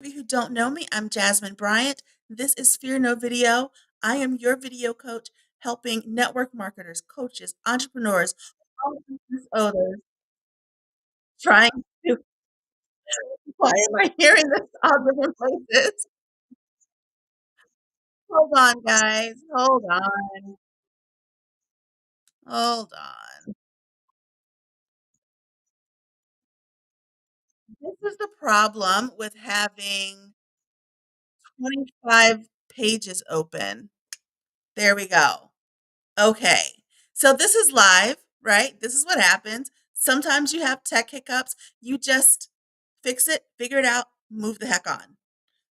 Of you who don't know me, I'm Jasmine Bryant. This is Fear No Video. I am your video coach helping network marketers, coaches, entrepreneurs, all business owners trying to. Why am I hearing this all different places? Hold on, guys. Hold on. Hold on. This is the problem with having 25 pages open. There we go. Okay. So this is live, right? This is what happens. Sometimes you have tech hiccups. You just fix it, figure it out, move the heck on.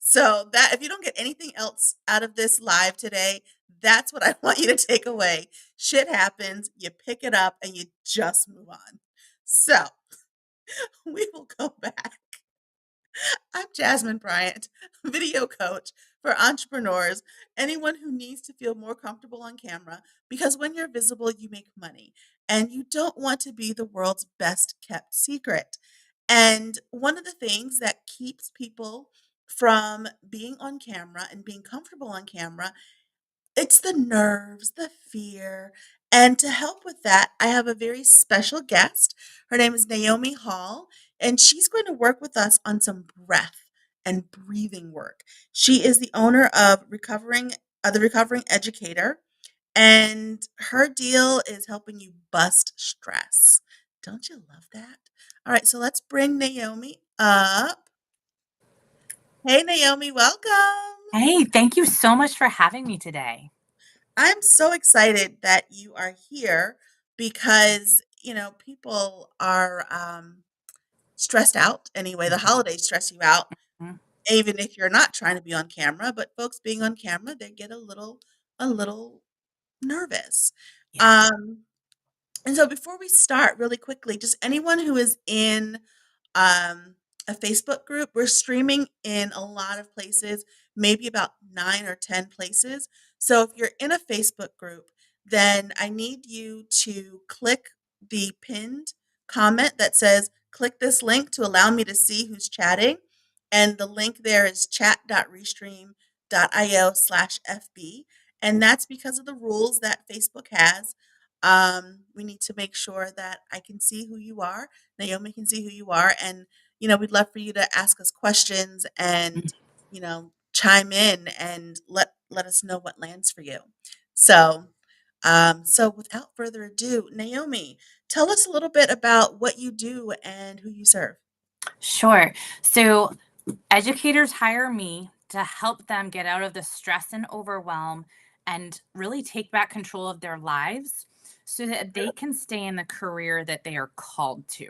So that if you don't get anything else out of this live today, that's what I want you to take away. Shit happens, you pick it up and you just move on. So we will go back. I'm Jasmine Bryant, video coach for entrepreneurs, anyone who needs to feel more comfortable on camera because when you're visible, you make money and you don't want to be the world's best kept secret. And one of the things that keeps people from being on camera and being comfortable on camera, it's the nerves, the fear. And to help with that, I have a very special guest. Her name is Naomi Hall, and she's going to work with us on some breath and breathing work. She is the owner of the Recovering Educator, and her deal is helping you bust stress. Don't you love that? All right, so let's bring Naomi up. Hey, Naomi, welcome. Hey, thank you so much for having me today. I'm so excited that you are here because, people are stressed out anyway. The Mhm, holidays stress you out, mhm. even if you're not trying to be on camera. But folks being on camera, they get a little nervous. Yeah. Um, and so before we start, really quickly, just anyone who is in um, a Facebook group, we're streaming in a lot of places, maybe about 9 or 10 places. So if you're in a Facebook group, then I need you to click the pinned comment that says, click this link to allow me to see who's chatting. And the link there is chat.restream.io/FB. And that's because of the rules that Facebook has. We need to make sure that I can see who you are, Naomi can see who you are, and we'd love for you to ask us questions and chime in and let us know what lands for you. So, so without further ado, Naomi, tell us a little bit about what you do and who you serve. Sure. So, educators hire me to help them get out of the stress and overwhelm and really take back control of their lives so that they can stay in the career that they are called to.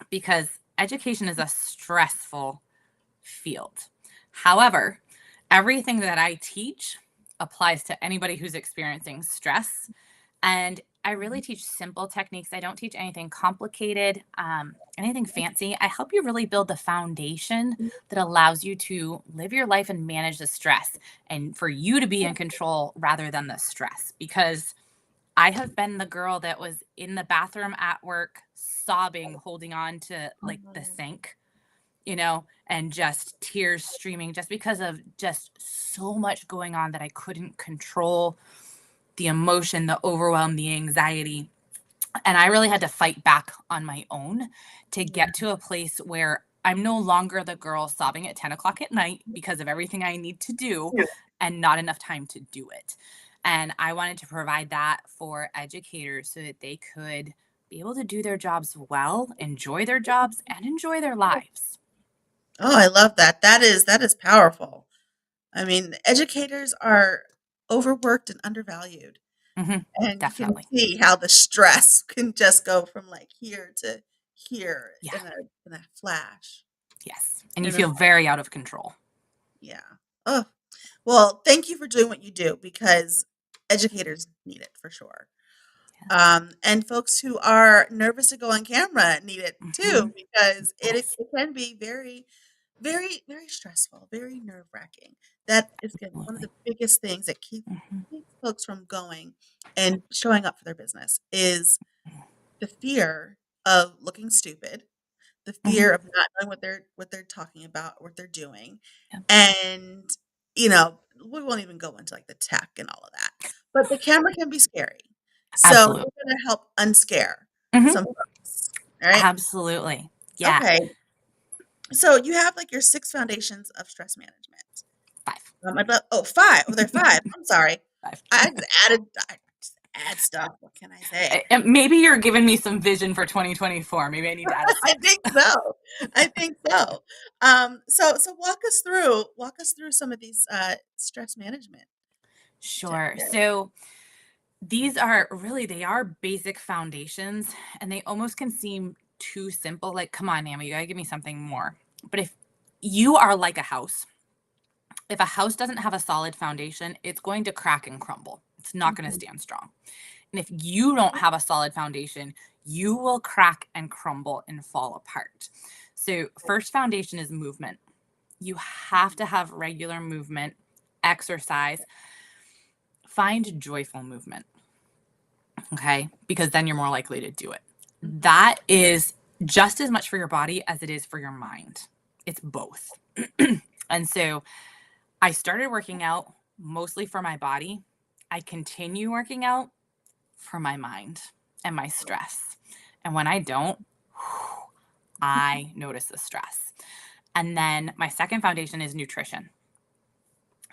Because education is a stressful field. However, everything that I teach applies to anybody who's experiencing stress. And I really teach simple techniques. I don't teach anything complicated, anything fancy. I help you really build the foundation that allows you to live your life and manage the stress and for you to be in control rather than the stress. Because I have been the girl that was in the bathroom at work, sobbing, holding on to like the sink, and just tears streaming just because of just so much going on that I couldn't control the emotion, the overwhelm, the anxiety. And I really had to fight back on my own to Yeah. get to a place where I'm no longer the girl sobbing at 10 o'clock at night because of everything I need to do and not enough time to do it. And I wanted to provide that for educators so that they could be able to do their jobs well, enjoy their jobs, and enjoy their lives. Oh, I love that. That is powerful. I mean, educators are overworked and undervalued. Mhm, And you can definitely. see how the stress can just go from like here to here Yeah. in a flash. Yes. And you In a feel very out of control. Yeah. Oh, well, thank you for doing what you do because educators need it for sure. Yes. And folks who are nervous to go on camera need it too Mhm. because Yes. it can be very, very, very stressful, very nerve wracking. That is again one of Absolutely. the biggest things that Mhm. keeps folks from going and showing up for their business is the fear of looking stupid, the Mhm. fear of not knowing what they're talking about, what they're doing, Yeah. and, we won't even go into, like, the tech and all of that, but the camera can be scary. So, Absolutely. we're gonna help unscare Mhm. some folks, alright? Absolutely. Yeah. Okay, so you have, like, your 6 foundations of stress management. 5. I'd love oh, 5. Oh, there are 5. I'm sorry. 5. I just add stuff. What can I say? And maybe you're giving me some vision for 2024. Maybe I need to add a I 6th. think so. I think so. So walk us through some of these, stress management Sure. tips. So these are really they are basic foundations and they almost can seem too simple. Like, come on, Naomi, you gotta give me something more. But if you are like a house, if a house doesn't have a solid foundation, it's going to crack and crumble. It's not going to Mhm. stand strong. And if you don't have a solid foundation, you will crack and crumble and fall apart. So, first foundation is movement. You have to have regular movement, exercise, find joyful movement. Okay. Because then you're more likely to do it. Mhm. That is just as much for your body as it is for your mind. It's both. And so I started working out mostly for my body. I continue working out for my mind and my stress. And when I don't, I notice the stress. And then my second foundation is nutrition.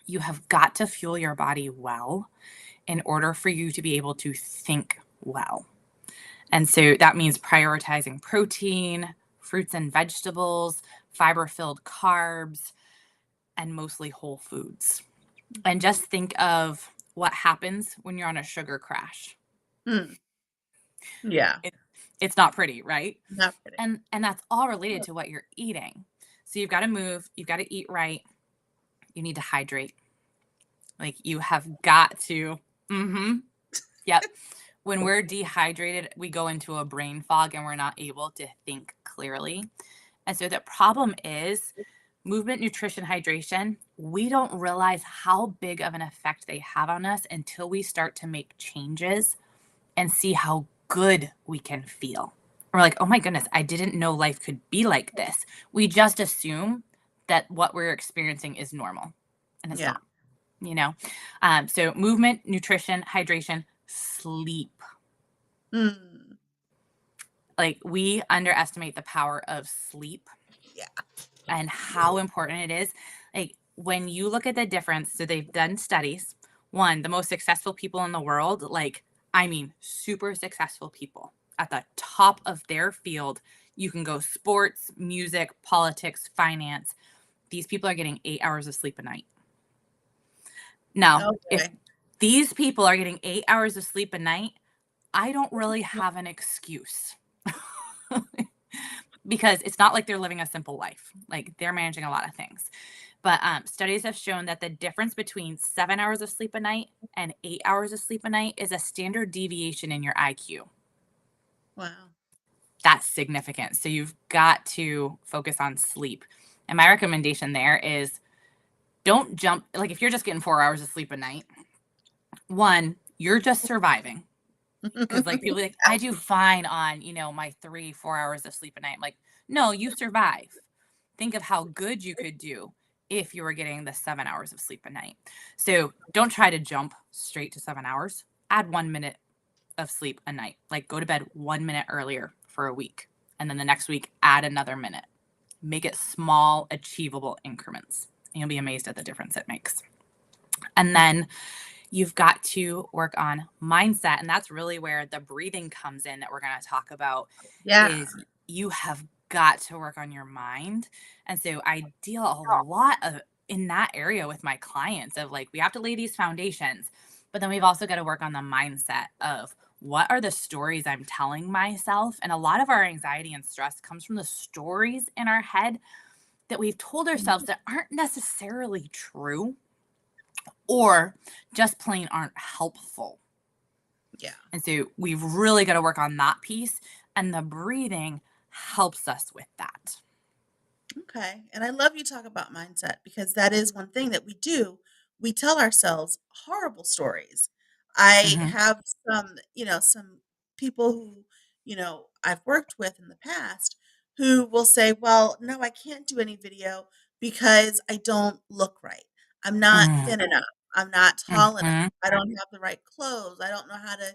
You have got to fuel your body well in order for you to be able to think well. And so that means prioritizing protein, fruits and vegetables, fiber filled carbs, and mostly whole foods. And Mhm. just think of what happens when you're on a sugar crash. Mm. Yeah. It, it's not pretty, right? Not pretty. And that's all related to what you're eating. So you've got to move, you've got to eat right, you need to hydrate. Like you have got to mhm. Yep. When we're dehydrated, we go into a brain fog and we're not able to think clearly. And so the problem is movement, nutrition, hydration, we don't realize how big of an effect they have on us until we start to make changes and see how good we can feel. We're like, oh my goodness, I didn't know life could be like this. We just assume that what we're experiencing is normal, and it's Yeah. not, you know? So, movement, nutrition, hydration, sleep. Mm. Like, we underestimate the power of sleep Yeah. and how important it is. Like, when you look at the difference, so they've done studies. One, the most successful people in the world, like, I mean, super successful people at the top of their field. You can go sports, music, politics, finance. These people are getting 8 hours of sleep a night. Now, Oh, if boy. these people are getting 8 hours of sleep a night, I don't really have an excuse. Because it's not like they're living a simple life. Like they're managing a lot of things. But studies have shown that the difference between 7 hours of sleep a night and 8 hours of sleep a night is a standard deviation in your IQ. Wow. That's significant. So you've got to focus on sleep. And my recommendation there is don't jump. Like if you're just getting 4 hours of sleep a night, one, you're just surviving. Because like people be like, I do fine on, my 3, 4 hours of sleep a night. I'm like, no, you survive. Think of how good you could do if you were getting the 7 hours of sleep a night. So don't try to jump straight to 7 hours. Add 1 minute of sleep a night. Like go to bed 1 minute earlier for a week. And then the next week, add another minute. Make it small, achievable increments. And you'll be amazed at the difference it makes. And then you've got to work on mindset. And that's really where the breathing comes in that we're going to talk about Yeah. is you have got to work on your mind. And so I deal a lot of in that area with my clients of like we have to lay these foundations, but then we've also got to work on the mindset of what are the stories I'm telling myself? And a lot of our anxiety and stress comes from the stories in our head that we've told ourselves that aren't necessarily true or just plain aren't helpful. Yeah. And so we've really got to work on that piece. And the breathing helps us with that. Okay. And I love you talk about mindset because that is one thing that we do. We tell ourselves horrible stories. I Hmm. have some people who, I've worked with in the past who will say, well, no, I can't do any video because I don't look right. I'm not Mm, thin enough. I'm not tall enough. mhm. I don't have the right clothes. I don't know how to,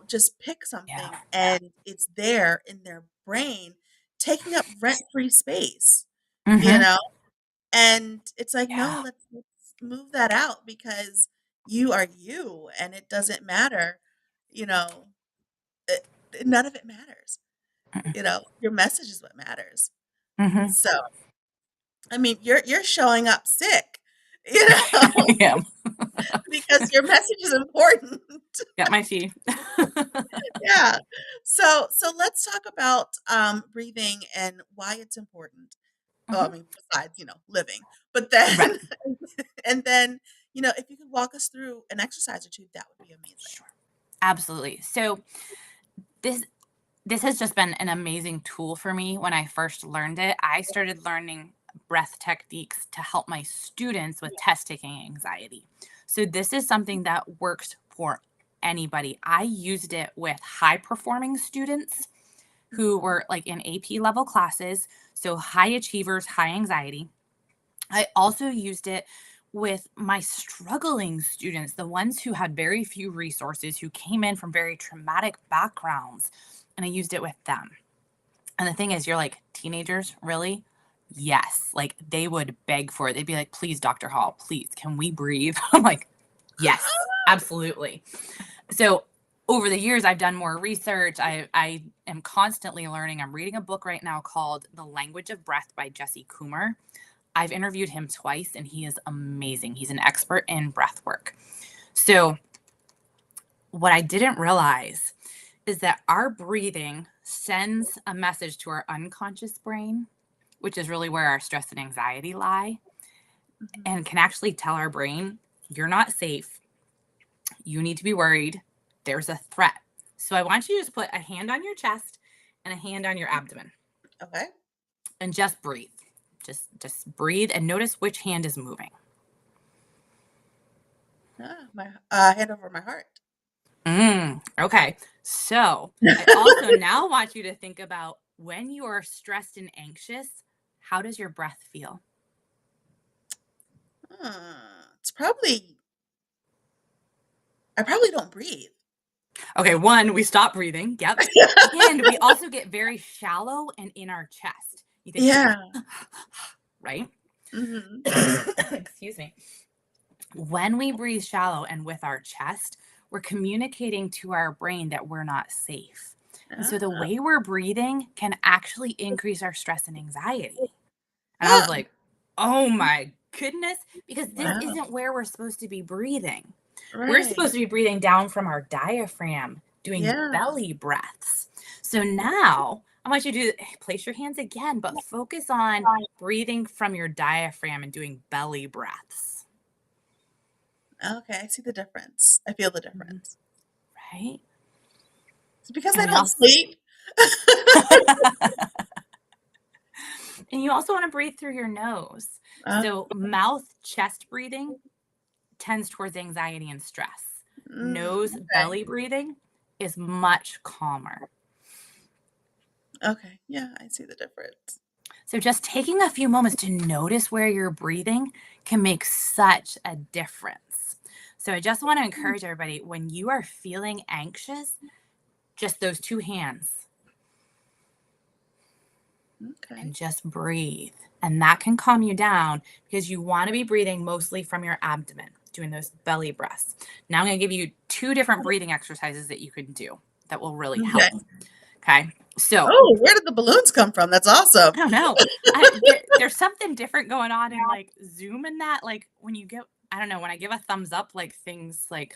just pick Yeah. something. And it's there in their brain taking up rent-free space, you Mhm. know? And it's like, no, Yeah. let's move that out because you are you and it doesn't matter, you know, it, none of it matters. Mm-mm. Your message is what matters. Mhm. So, I mean, you're showing up sick, you know, Yeah. because your message is important. Got my tea. Yeah. So let's talk about breathing and why it's important. Oh, I Mhm. mean, besides, living. But then Right. and then, if you could walk us through an exercise or two, that would be amazing. Sure. Absolutely. So this this has just been an amazing tool for me when I first learned it. I started learning breath techniques to help my students with test taking anxiety. So this is something that works for anybody. I used it with high performing students who Mhm. were like in AP level classes, so high achievers, high anxiety. I also used it with my struggling students, the ones who had very few resources, who came in from very traumatic backgrounds, and I used it with them. And the thing is, you're like, teenagers, really? Yes. Like they would beg for it. They'd be like, please, Dr. Hall, please, can we breathe? I'm like, yes, absolutely. So over the years, I've done more research. I am constantly learning. I'm reading a book right now called The Language of Breath by Jesse Coomer. I've interviewed him twice and he is amazing. He's an expert in breath work. So, what I didn't realize is that our breathing sends a message to our unconscious brain, which is really where our stress and anxiety lie, Mhm. and can actually tell our brain, you're not safe. You need to be worried. There's a threat. So, I want you to just put a hand on your chest and a hand on your abdomen Okay. and just breathe. Just breathe and notice which hand is moving. My hand over my heart. Okay. So I also now want you to think about when you are stressed and anxious, how does your breath feel? It's probably I probably don't breathe. Okay, one, we stop breathing. Yep. And we also get very shallow and in our chest. You think, Yeah. right? Mhm. Excuse me. When we breathe shallow and with our chest, we're communicating to our brain that we're not safe. And so the Ah. way we're breathing can actually increase our stress and anxiety. And I was Huh. like, oh my goodness, because this Wow. isn't where we're supposed to be breathing. We're Right. supposed to be breathing down from our diaphragm, doing Yeah. belly breaths. So now I want you to place your hands again, but focus on breathing from your diaphragm and doing belly breaths. Okay, I see the difference. I feel the Mhm. difference. Right? It's because And I we don't also sleep. and you also want to breathe through your nose. So Okay. mouth chest breathing tends towards anxiety and stress. Nose Okay. belly breathing is much calmer. Okay. Yeah, I see the difference. So, just taking a few moments to notice where you're breathing can make such a difference. So, I just want to Mm, encourage everybody when you are feeling anxious, just those two hands okay. and just breathe. And that can calm you down because you want to be breathing mostly from your abdomen, doing those belly breaths. Now, I'm going to give you two different breathing exercises that you can do that will really help. Okay. Okay. So, Oh, where did the balloons come from? That's awesome. I don't know. There's something different going on in like Zoom and that. Like when you give, I don't know, when I give a thumbs up, like things like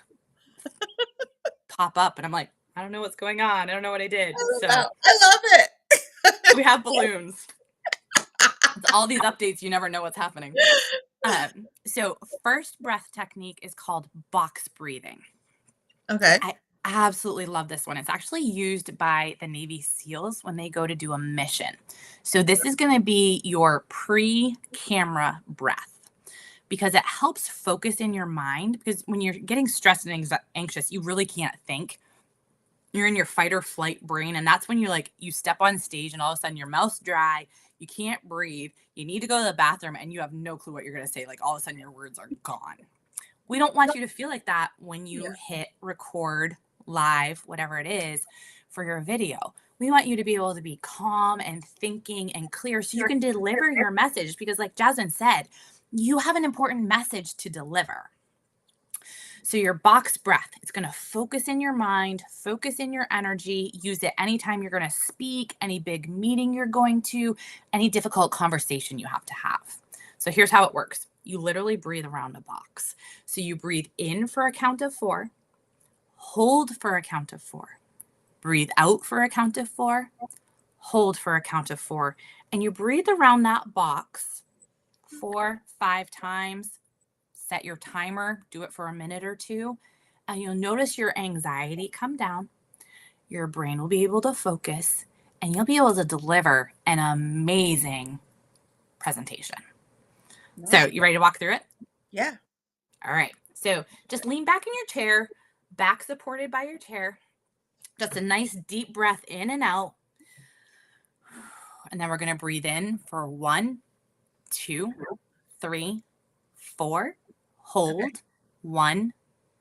pop up and I'm like, I don't know what's going on. I don't know what I I did. don't So know. I love it. we have balloons. It's all these updates, you never know what's happening. So first breath technique is called box breathing. Okay. I absolutely love this one. It's actually used by the Navy SEALs when they go to do a mission. So this is going to be your pre-camera breath, because it helps focus in your mind. Because when you're getting stressed and anxious, you really can't think. you're in your fight or flight brain. And that's when you step on stage and all of a sudden your mouth's dry. You can't breathe. You need to go to the bathroom and you have no clue what you're going to say. Like all of a sudden your words are gone. We don't want you to feel like that when Yeah. you hit record live, whatever it is, for your video. We want you to be able to be calm and thinking and clear so you can deliver your message because, like Jasmine said, you have an important message to deliver. So your box breath, it's going to focus in your mind, focus in your energy, use it anytime you're going to speak, any big meeting you're going to, any difficult conversation you have to have. So here's how it works. You literally breathe around a box. So you breathe in for a count of 4, hold for a count of 4, breathe out for a count of 4, hold for a count of 4, and you breathe around that box 4, 5 times. Set your timer, do it for a minute or 2, and you'll notice your anxiety come down. Your brain will be able to focus, and you'll be able to deliver an amazing presentation. So, Nice. you ready to walk through it? Yeah. All right. So, just lean back in your chair, back supported by your chair. Just a nice deep breath in and out. And then we're going to breathe in for 1, 2, 3, 4. Hold. Okay. 1,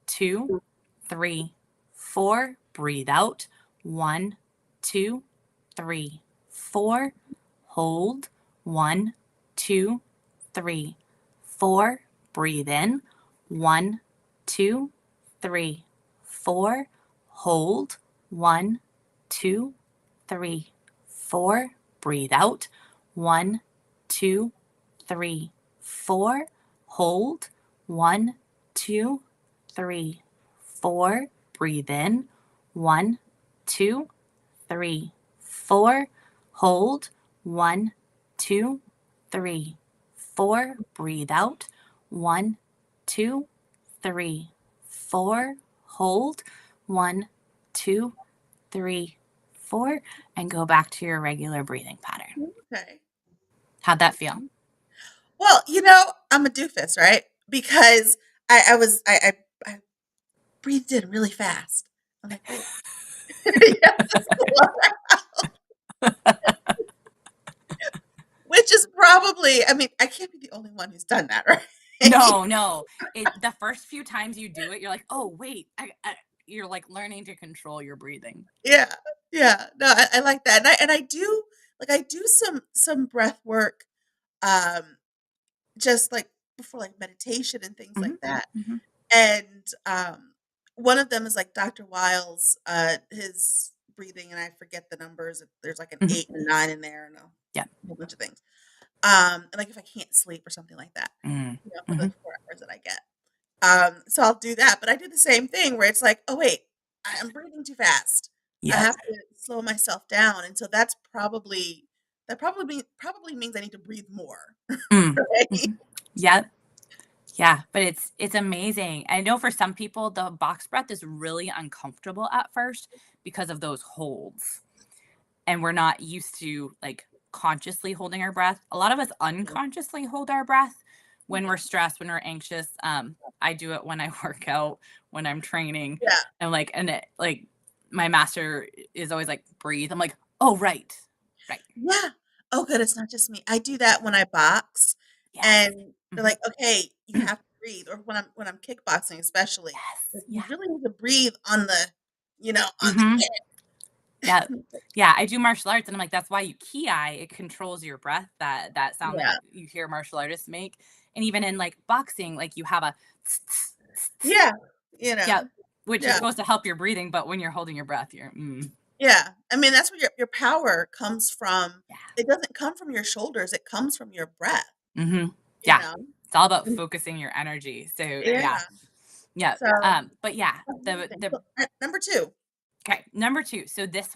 2, 3, 4. Breathe out. 1, 2, 3, 4. Hold. 1, 2, 3, 4. Breathe in. 1, 2, 3, 4. Hold. 1, 2, 3, 4. Breathe out. 1, 2, 3, 4. Hold. 1, 2, 3, 4. Breathe in. 1, 2, 3, 4. Hold. 1, 2, 3, 4. Breathe out. 1, 2, 3, 4. Hold. 1, 2, 3, 4. And go back to your regular breathing pattern. Okay. How'd that feel? Well, I'm a doofus, right? Because I breathed in really fast. I'm like, wait. You have to slow down. Which is probably, I mean, I can't be the only one who's done that, right? No. The first few times you do it, you're like, oh, wait. You're like learning to control your breathing. Yeah. Yeah. No, I like that. And I do I do some breath work um just like before like meditation and things like Hmm. that. Hmm. And one of them is like Dr. Wiles, his breathing, and I forget the numbers. There's like an Hmm. 8 and 9 in there and a Yeah. whole bunch of things. And like if I can't sleep or something like that, for the Mm-hmm. 4 hours that I get. So I'll do that, but I do the same thing where it's like, oh wait, I'm breathing too fast. I Yep. have to slow myself down, and so that probably means I need to breathe more, Mm. right? Hmm. Yep. Yeah, but it's amazing. I know for some people the box breath is really uncomfortable at first because of those holds. And we're not used to like consciously holding our breath. A lot of us unconsciously hold our breath when Yeah, we're stressed, when we're anxious. I do it when I work out, when I'm training, yeah, and my master is always like breathe. I'm like, oh right, right, yeah. Oh, good. It's not just me. I do that when I box, yes, and they're hmm like, okay, you have to breathe. Or when I'm kickboxing, especially, yes, like, you yeah, really need to breathe on the hmm kick. yeah, yeah. I do martial arts, and I'm like, that's why you ki. It controls your breath. That sound that Yeah, you hear martial artists make, and even in like boxing, like you have a yeah, yeah, which is yeah. supposed to help your breathing, but when you're holding your breath, you're Yeah, I mean, that's where your power comes from. yeah. It doesn't come from your shoulders, it comes from your breath, Mhm. you Yeah. know? It's all about Mm, focusing your energy. So, yeah, yeah. Yeah. so But yeah, amazing. the So, number 2. okay, number 2. So this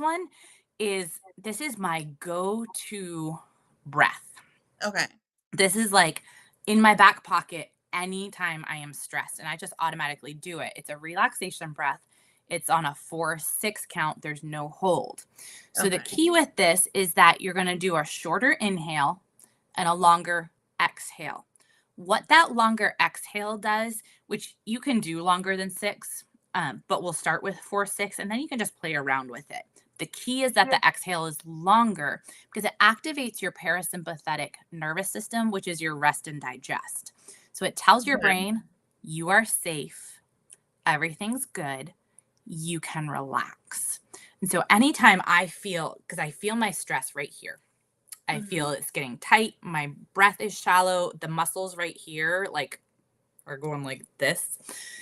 is my go-to breath. Okay, This is like in my back pocket anytime I am stressed and I just automatically do it. It's a relaxation breath. It's on a 4-6 count. There's no hold. So the okay, key with this is that you're going to do a shorter inhale and a longer exhale. What that longer exhale does, which you can do longer than 6, But we'll start with 4-6, and then you can just play around with it. The key is that the exhale is longer because it activates your parasympathetic nervous system, which is your rest and digest. So it tells your Okay. brain, you are safe, everything's good, you can relax. And so anytime I feel, because I feel my stress right here, I Mhm. feel it's getting tight, my breath is shallow, the muscles right here, like, are going like this.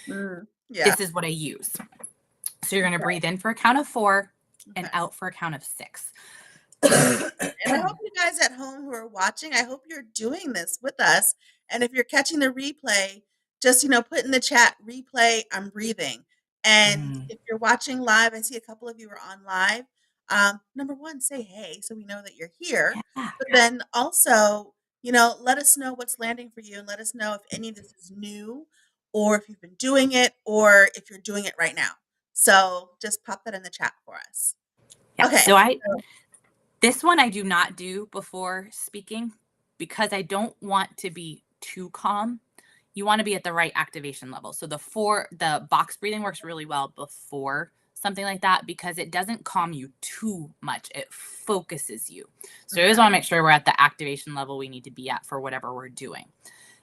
Yeah. This is what I use. So you're going to Okay. breathe in for a count of 4 and Okay. out for a count of 6. And I hope you guys at home who are watching, I hope you're doing this with us. And if you're catching the replay, just put in the chat replay, I'm breathing. And Mm, if you're watching live, I see a couple of you are on live. Number one, say hey so we know that you're here. yeah. But then also, let us know what's landing for you and let us know if any of this is new or if you've been doing it or if you're doing it right now. So just pop that in the chat for us. Yeah. Okay. This one I do not do before speaking because I don't want to be too calm. You want to be at the right activation level. So the box breathing works really well before something like that because it doesn't calm you too much. It focuses you. So I always Okay. want to make sure we're at the activation level we need to be at for whatever we're doing.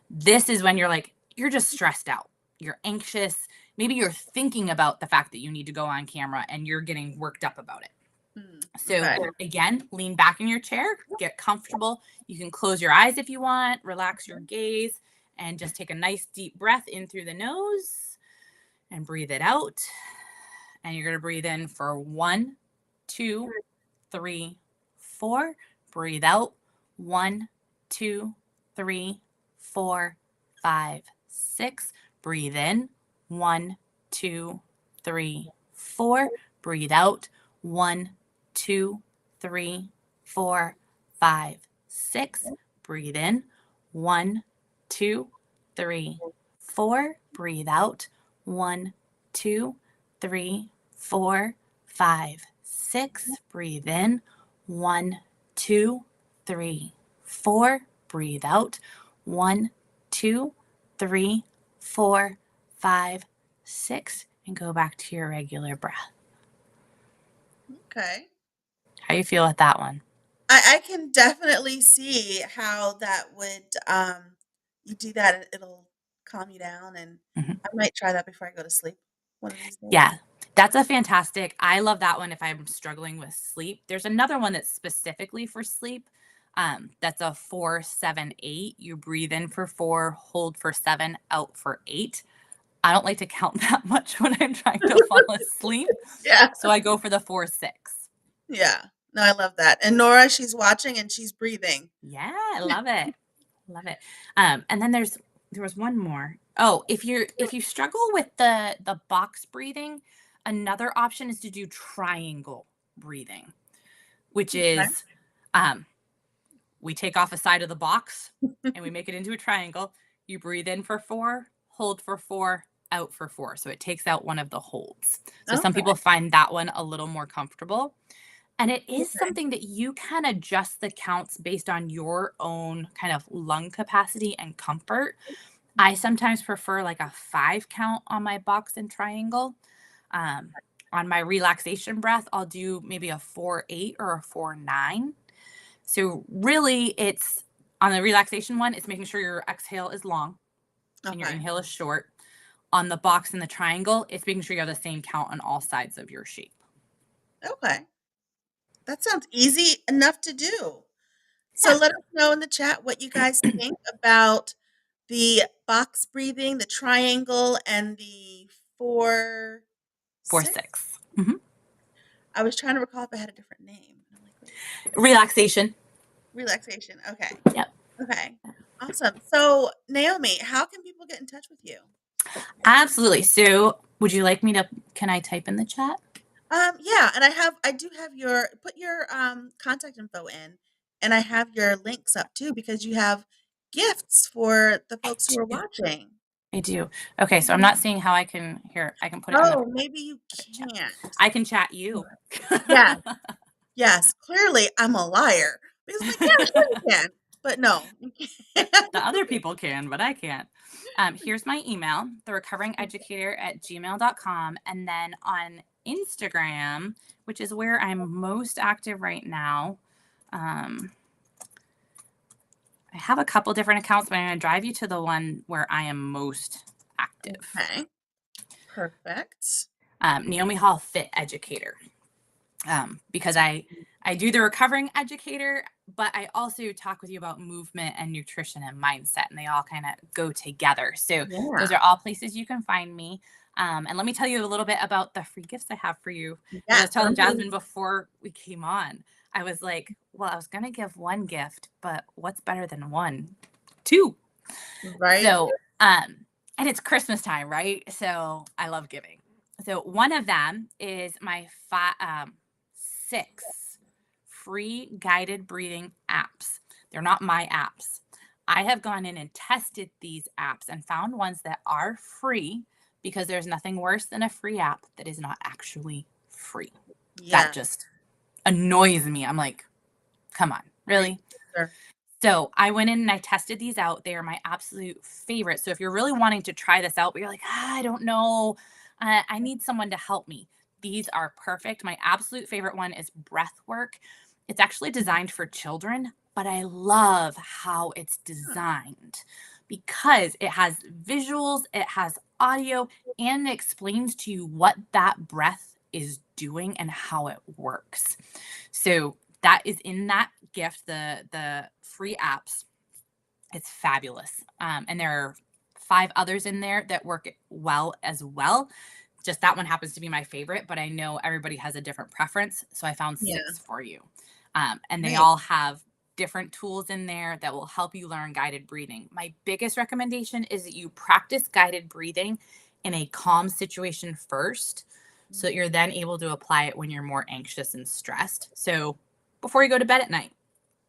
This is when you're just stressed out. You're anxious. Maybe you're thinking about the fact that you need to go on camera and you're getting worked up about it. So Okay. again, lean back in your chair, get comfortable. You can close your eyes if you want, relax your gaze, and just take a nice deep breath in through the nose and breathe it out. And you're going to breathe in for 1, 2, 3, 4. Breathe out. 1, 2, 3, 4, 5, 6. Breathe in. 1, 2, 3, 4. Breathe out. 1, 2, 3, 4, 5, 6. Breathe in. 1, 2, 3, 4. Breathe out. 1, 2, 3, 4, 5, 6. Breathe in. 1, 2, 3, 4. Breathe out. 1, 2, 3, 4, 5, 6. And go back to your regular breath. Okay. How you feel with that one? I can definitely see how that would you do that and it'll calm you down and Mhm. I might try that before I go to sleep one of these days. Yeah, that's a fantastic. I love that one if I'm struggling with sleep. There's another one that's specifically for sleep. That's a 4-7-8. You breathe in for 4, hold for 7, out for 8. I don't like to count that much when I'm trying to fall asleep, Yeah. so I go for the 4-6. Yeah. No, I love that. And Nora, she's watching and she's breathing. Yeah, I love it. Love it. And then there was one more. Oh, if you struggle with the box breathing, another option is to do triangle breathing, which Okay. is we take off a side of the box and we make it into a triangle. You breathe in for 4, hold for 4, out for 4. So it takes out one of the holds. So some Okay. people find that one a little more comfortable. And it is Okay. something that you can adjust the counts based on your own kind of lung capacity and comfort. I sometimes prefer like a 5 count on my box and triangle. Um, on my relaxation breath, I'll do maybe a 4-8 or a 4-9. So really it's on the relaxation one, it's making sure your exhale is long and your Okay. inhale is short. On the box and the triangle, it's making sure you have the same count on all sides of your shape. Okay. That sounds easy enough to do. So Yeah. let us know in the chat what you guys think about the box breathing, the triangle, and the four, 4, six. 6. Mhm. I was trying to recall if I had a different name. I'm like, wait, Relaxation. relaxation. Okay. Yep. Okay. Awesome. So, Naomi, how can people get in touch with you? Absolutely. So would you like me to, can I type in the chat? Yeah, and I do have your put your contact info in, and I have your links up too because you have gifts for the I folks who are do. watching. I do. Okay, so I'm not seeing how I can here. I can put it in the Oh, maybe you chat. can't. I can chat you. Yes, yes. Clearly, I'm a liar because I'm like, yeah, sure you can. but no, you The can't. other people can, but I can't. Here's my email, therecoveringeducator@gmail.com. And then on Instagram, which is where I'm most active right now, um, I have a couple different accounts, but I'm going to drive you to the one where I am most active. Okay, perfect. Naomi Hall Fit Educator. Because I do the recovering educator, but I also talk with you about movement and nutrition and mindset, and they all kind of go together. So those Yeah. are all places you can find me. And let me tell you a little bit about the free gifts I have for you. As I Yeah, was telling Jasmine before we came on, I was like, well, I was going to give one gift, but what's better than one? Two. right? So, and it's Christmas time, right? So I love giving. So one of them is my 6 free guided breathing apps. They're not my apps. I have gone in and tested these apps and found ones that are free because there's nothing worse than a free app that is not actually free. That Yeah, just annoys me. I'm like, come on, right. really? Sure. So I went in and I tested these out. They are my absolute favorite. So if you're really wanting to try this out, but you're like, I don't know, I need someone to help me. These are perfect. My absolute favorite one is Breathwork. It's actually designed for children, but I love how it's Huh. designed because it has visuals, it has audio, and it explains to you what that breath is doing and how it works. So that is in that gift, the free apps. It's fabulous. And there are 5 others in there that work well as well. Just that one happens to be my favorite, but I know everybody has a different preference. So I found Yeah, 6 for you. And they right. all have different tools in there that will help you learn guided breathing. My biggest recommendation is that you practice guided breathing in a calm situation first so that you're then able to apply it when you're more anxious and stressed. So before you go to bed at night,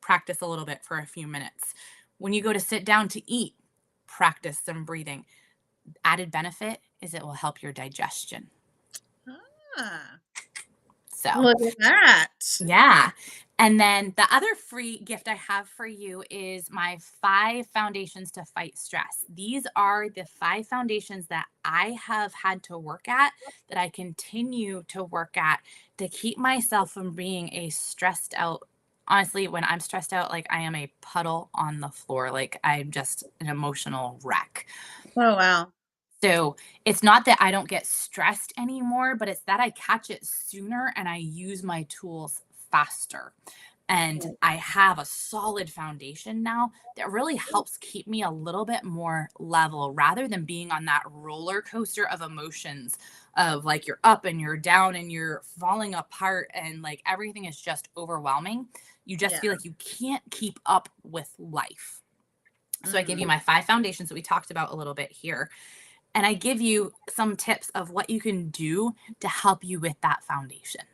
practice a little bit for a few minutes. When you go to sit down to eat, practice some breathing. Added benefit is it will help your digestion. Ah, So, look at that. yeah. And then the other free gift I have for you is my 5 foundations to fight stress. These are the 5 foundations that I have had to work at, that I continue to work at to keep myself from being a stressed out. Honestly, when I'm stressed out, like I am a puddle on the floor, like I'm just an emotional wreck. Oh, wow. So it's not that I don't get stressed anymore, but it's that I catch it sooner and I use my tools faster. And Right. I have a solid foundation now that really helps keep me a little bit more level rather than being on that roller coaster of emotions of like you're up and you're down and you're falling apart and like everything is just overwhelming. You just Yeah. feel like you can't keep up with life. So I give Mm. you my 5 foundations that we talked about a little bit here. And I give you some tips of what you can do to help you with that foundation.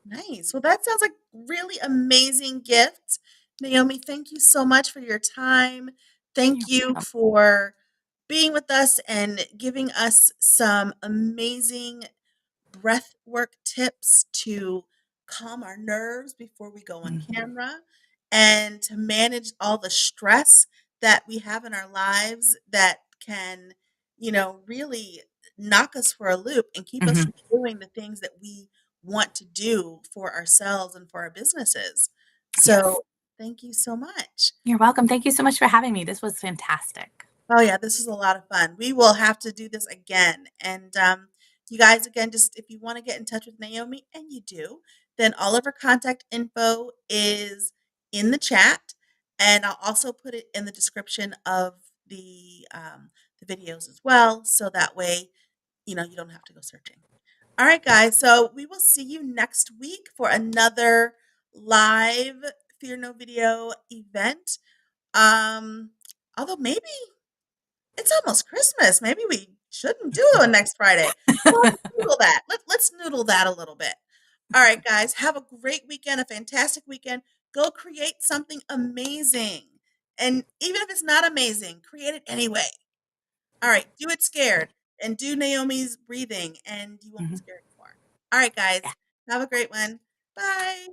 Nice. Well, that sounds like really amazing gift. Naomi, thank you so much for your time. Thank You're you welcome. for being with us and giving us some amazing breath work tips to calm our nerves before we go on Mhm. camera and to manage all the stress that we have in our lives that can, really knock us for a loop and keep us Mhm. from doing the things that we want to do for ourselves and for our businesses. Yes. So, thank you so much. You're welcome. Thank you so much for having me. This was fantastic. Oh yeah, this is a lot of fun. We will have to do this again. And you guys, again, just if you want to get in touch with Naomi, and you do, then all of her contact info is in the chat, and I'll also put it in the description of the videos as well, so that way you don't have to go searching. All right, guys. So we will see you next week for another live Fear No Video event. Um, although maybe it's almost Christmas. Maybe we shouldn't do it next Friday. Well, let's noodle that. Let's noodle that a little bit. All right, guys, have a great weekend, a fantastic weekend. Go create something amazing. And even if it's not amazing, create it anyway. All right, do it scared and do Naomi's breathing, and you won't be Mhm. scared anymore. All right, Yeah. guys, have a great one. Bye.